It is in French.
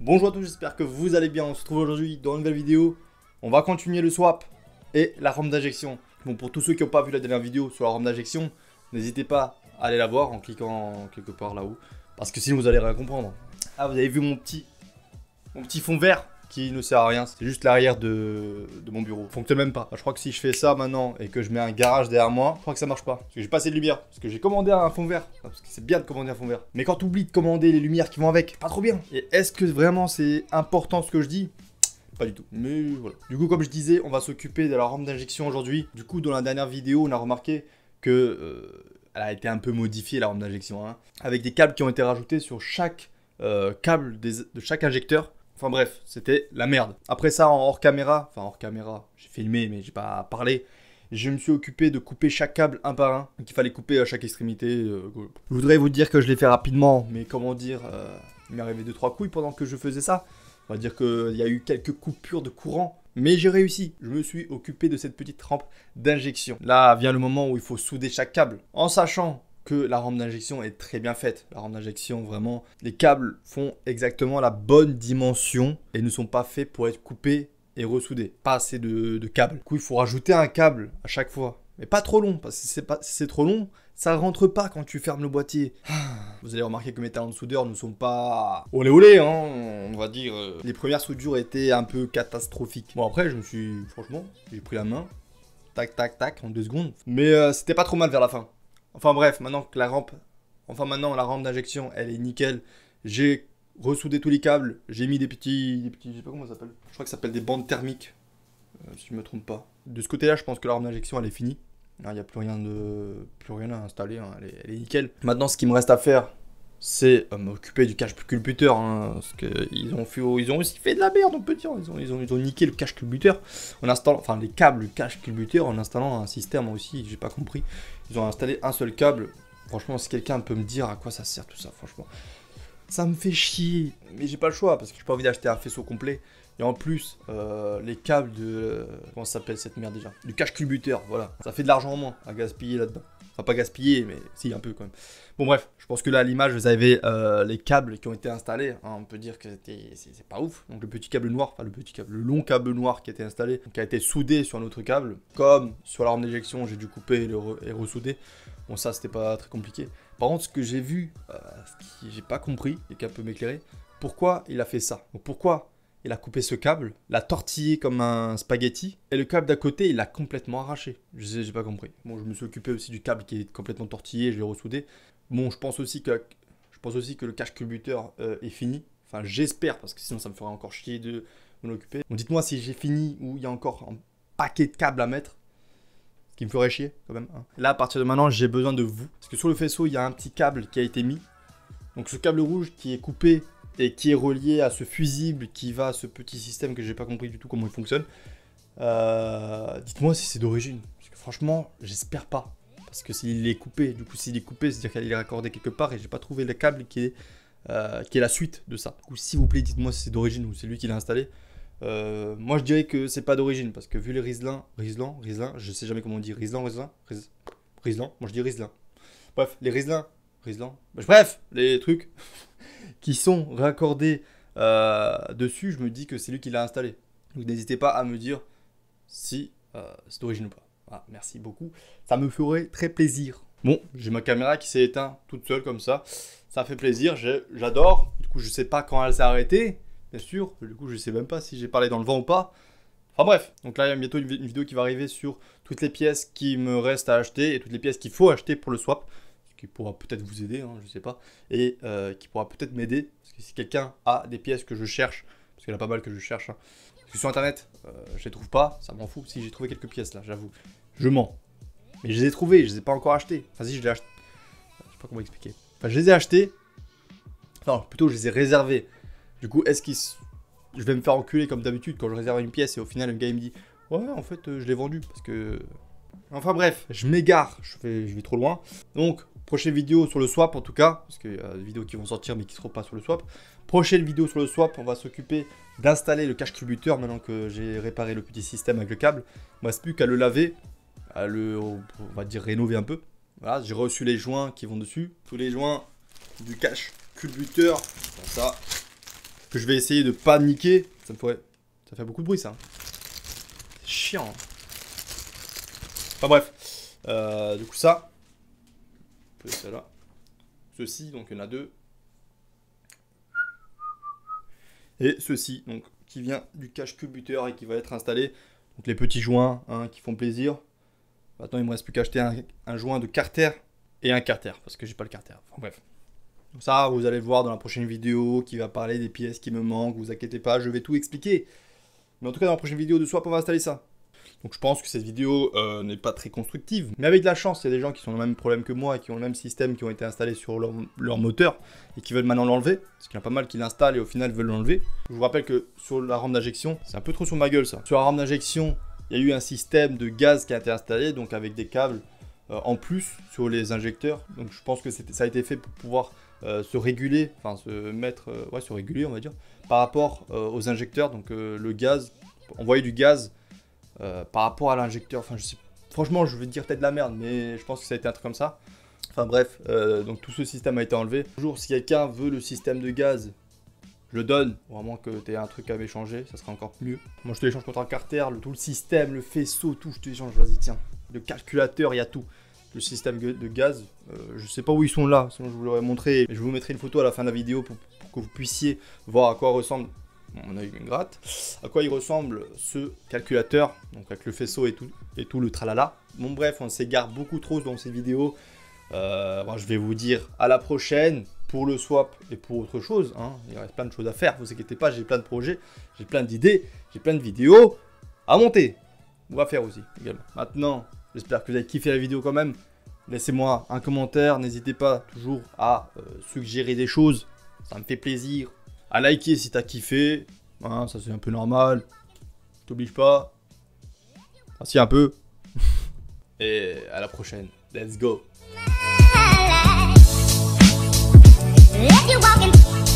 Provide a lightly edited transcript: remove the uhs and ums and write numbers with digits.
Bonjour à tous, j'espère que vous allez bien. On se retrouve aujourd'hui dans une nouvelle vidéo. On va continuer le swap et la rampe d'injection. Bon, pour tous ceux qui n'ont pas vu la dernière vidéo sur la rampe d'injection, n'hésitez pas à aller la voir en cliquant quelque part là-haut. Parce que sinon vous allez rien comprendre. Ah, vous avez vu mon petit fond vert qui ne sert à rien. C'est juste l'arrière de mon bureau. Il fonctionne même pas. Je crois que si je fais ça maintenant et que je mets un garage derrière moi, je crois que ça marche pas. Parce que j'ai pas assez de lumière. Parce que j'ai commandé un fond vert. Parce que c'est bien de commander un fond vert. Mais quand tu oublies de commander les lumières qui vont avec, pas trop bien. Et est-ce que vraiment c'est important ce que je dis? Pas du tout. Mais voilà. Du coup, comme je disais, on va s'occuper de la rampe d'injection aujourd'hui. Du coup, dans la dernière vidéo, on a remarqué que elle a été un peu modifiée, la rampe d'injection. Hein, avec des câbles qui ont été rajoutés sur chaque câble de chaque injecteur. Enfin bref, c'était la merde. Après ça, en hors caméra, j'ai filmé mais j'ai pas parlé. Je me suis occupé de couper chaque câble un par un. Donc il fallait couper à chaque extrémité. Je voudrais vous dire que je l'ai fait rapidement, mais comment dire, il m'est arrivé 2-3 couilles pendant que je faisais ça. On va dire qu'il y a eu quelques coupures de courant. Mais j'ai réussi. Je me suis occupé de cette petite rampe d'injection. Là vient le moment où il faut souder chaque câble. En sachant que la rampe d'injection est très bien faite. La rampe d'injection, vraiment, les câbles font exactement la bonne dimension et ne sont pas faits pour être coupés et ressoudés. Pas assez de câbles. Du coup, il faut rajouter un câble à chaque fois. Mais pas trop long, parce que si c'est trop long, ça rentre pas quand tu fermes le boîtier. Vous allez remarquer que mes talents de soudeur ne sont pas olé olé, hein, on va dire. Les premières soudures étaient un peu catastrophiques. Bon, après, franchement, j'ai pris la main. Tac, tac, tac, en 2 secondes. Mais c'était pas trop mal vers la fin. Enfin bref, maintenant la rampe d'injection, elle est nickel. J'ai ressoudé tous les câbles. J'ai mis des petits, je sais pas comment ça s'appelle. Je crois que ça s'appelle des bandes thermiques, si je me trompe pas. De ce côté-là, je pense que la rampe d'injection, elle est finie. Il n'y a plus rien à installer, hein. Elle est nickel. Maintenant, ce qu'il me reste à faire, c'est m'occuper du cache culbuteur, hein, parce qu'ils ont aussi fait de la merde, on peut dire. Ils ont niqué le cache culbuteur en installant, enfin les câbles cache culbuteur en installant un système aussi, j'ai pas compris. Ils ont installé un seul câble. Franchement, si quelqu'un peut me dire à quoi ça sert tout ça, franchement, ça me fait chier. Mais j'ai pas le choix parce que j'ai pas envie d'acheter un faisceau complet. Et en plus, les câbles de... comment ça s'appelle cette merde déjà? Du cache culbuteur, voilà. Ça fait de l'argent en moins à gaspiller là-dedans. Enfin, pas gaspiller, mais si, un peu quand même. Bon, bref, je pense que là, à l'image, vous avez les câbles qui ont été installés. Hein, on peut dire que c'est pas ouf. Donc, le petit câble noir, enfin, le long câble noir qui a été installé, qui a été soudé sur un autre câble. Comme sur la rampe d'éjection, j'ai dû couper et ressouder. Bon, ça, c'était pas très compliqué. Par contre, ce que j'ai vu, ce que j'ai pas compris, et qui peut m'éclairer, pourquoi il a fait ça? Donc, pourquoi il a coupé ce câble, l'a tortillé comme un spaghetti, et le câble d'à côté, il l'a complètement arraché. J'ai pas compris. Bon, je me suis occupé aussi du câble qui est complètement tortillé, je l'ai ressoudé. Bon, je pense aussi que le cache culbuteur est fini. Enfin, j'espère, parce que sinon ça me ferait encore chier de m'en occuper. Bon, dites-moi si j'ai fini ou il y a encore un paquet de câbles à mettre. Ce qui me ferait chier quand même. Hein. Là, à partir de maintenant, j'ai besoin de vous. Parce que sur le faisceau, il y a un petit câble qui a été mis. Donc ce câble rouge qui est coupé et qui est relié à ce fusible qui va à ce petit système que j'ai pas compris du tout comment il fonctionne. Dites-moi si c'est d'origine. Parce que franchement, j'espère pas. Parce que s'il est coupé, du coup s'il est coupé, c'est-à-dire qu'il est raccordé quelque part et j'ai pas trouvé le câble qui est la suite de ça. Du coup, s'il vous plaît, dites-moi si c'est d'origine ou c'est lui qui l'a installé. Moi je dirais que c'est pas d'origine parce que vu les Riesling, je sais jamais comment on dit, Riesling, moi je dis Riesling. Bref, les Riesling, bref, les trucs qui sont raccordés dessus, je me dis que c'est lui qui l'a installé. Donc n'hésitez pas à me dire si c'est d'origine ou pas. Ah, merci beaucoup, ça me ferait très plaisir. Bon, j'ai ma caméra qui s'est éteinte toute seule comme ça fait plaisir, j'adore. Du coup, je sais pas quand elle s'est arrêtée, bien sûr. Du coup, je sais même pas si j'ai parlé dans le vent ou pas. Enfin bref, donc là, il y a bientôt une vidéo qui va arriver sur toutes les pièces qui me restent à acheter et toutes les pièces qu'il faut acheter pour le swap. Qui pourra peut-être vous aider, hein, je sais pas, et qui pourra peut-être m'aider, parce que si quelqu'un a des pièces que je cherche, parce qu'il y en a pas mal que je cherche, hein, parce que sur internet, je les trouve pas, ça m'en fout, si j'ai trouvé quelques pièces là, j'avoue, je mens, mais je les ai trouvées, je les ai pas encore achetées, enfin si je les ai achetées, je sais pas comment expliquer, enfin je les ai achetées, enfin plutôt je les ai réservées, du coup je vais me faire enculer comme d'habitude quand je réserve une pièce et au final le gars il me dit, ouais en fait je l'ai vendue, parce que... Enfin bref, je m'égare, je vais trop loin. Donc, prochaine vidéo sur le swap en tout cas, parce qu'il y a des vidéos qui vont sortir mais qui ne seront pas sur le swap. Prochaine vidéo sur le swap, on va s'occuper d'installer le cache culbuteur maintenant que j'ai réparé le petit système avec le câble. Il ne reste plus qu'à le laver, on va dire rénover un peu. Voilà, j'ai reçu les joints qui vont dessus, tous les joints du cache culbuteur, comme ça. que je vais essayer de pas niquer. Ça fait beaucoup de bruit ça. C'est chiant. Enfin bref. Du coup ça. Celle-là. Ceci, donc il y en a 2. Et ceci, donc qui vient du cache-cubuteur et qui va être installé. Donc les petits joints hein, qui font plaisir. Maintenant il me reste plus qu'à acheter un joint de carter et un carter parce que j'ai pas le carter. Enfin bref. Donc ça vous allez le voir dans la prochaine vidéo qui va parler des pièces qui me manquent. Vous inquiétez pas, je vais tout expliquer. Mais en tout cas dans la prochaine vidéo de swap on va installer ça. Donc je pense que cette vidéo n'est pas très constructive. Mais avec de la chance, il y a des gens qui ont le même problème que moi et qui ont le même système qui ont été installés sur leur moteur et qui veulent maintenant l'enlever. Parce qu'il y en a pas mal qui l'installent et au final veulent l'enlever. Je vous rappelle que sur la rampe d'injection, c'est un peu trop sur ma gueule ça. Sur la rampe d'injection, il y a eu un système de gaz qui a été installé, donc avec des câbles en plus sur les injecteurs. Donc je pense que ça a été fait pour pouvoir se réguler, enfin se mettre, se réguler on va dire, par rapport aux injecteurs. Donc le gaz, envoyer du gaz par rapport à l'injecteur, enfin je sais, franchement je vais dire peut-être de la merde, mais je pense que ça a été un truc comme ça. Enfin bref, donc tout ce système a été enlevé. Toujours si quelqu'un veut le système de gaz, je le donne, vraiment que tu aies un truc à m'échanger, ça sera encore mieux. Moi je te l'échange contre un carter, tout le système, le faisceau, tout, je te l'échange, vas-y tiens. Le calculateur, il y a tout. Le système de gaz, je sais pas où ils sont là, sinon je vous l'aurais montré. Je vous mettrai une photo à la fin de la vidéo pour que vous puissiez voir à quoi ressemble. Bon, on a eu une gratte. À quoi il ressemble ce calculateur, donc avec le faisceau et tout le tralala. Bon bref, on s'égare beaucoup trop dans ces vidéos. Je vais vous dire à la prochaine pour le swap et pour autre chose. Hein. Il reste plein de choses à faire, vous inquiétez pas, j'ai plein de projets, j'ai plein d'idées, j'ai plein de vidéos à monter. On va faire aussi également. Maintenant, j'espère que vous avez kiffé la vidéo quand même. Laissez-moi un commentaire, n'hésitez pas toujours à suggérer des choses, ça me fait plaisir. À liker si t'as kiffé, hein, ça c'est un peu normal. T'oblige pas. Ah si un peu. Et à la prochaine. Let's go. Let you walk in.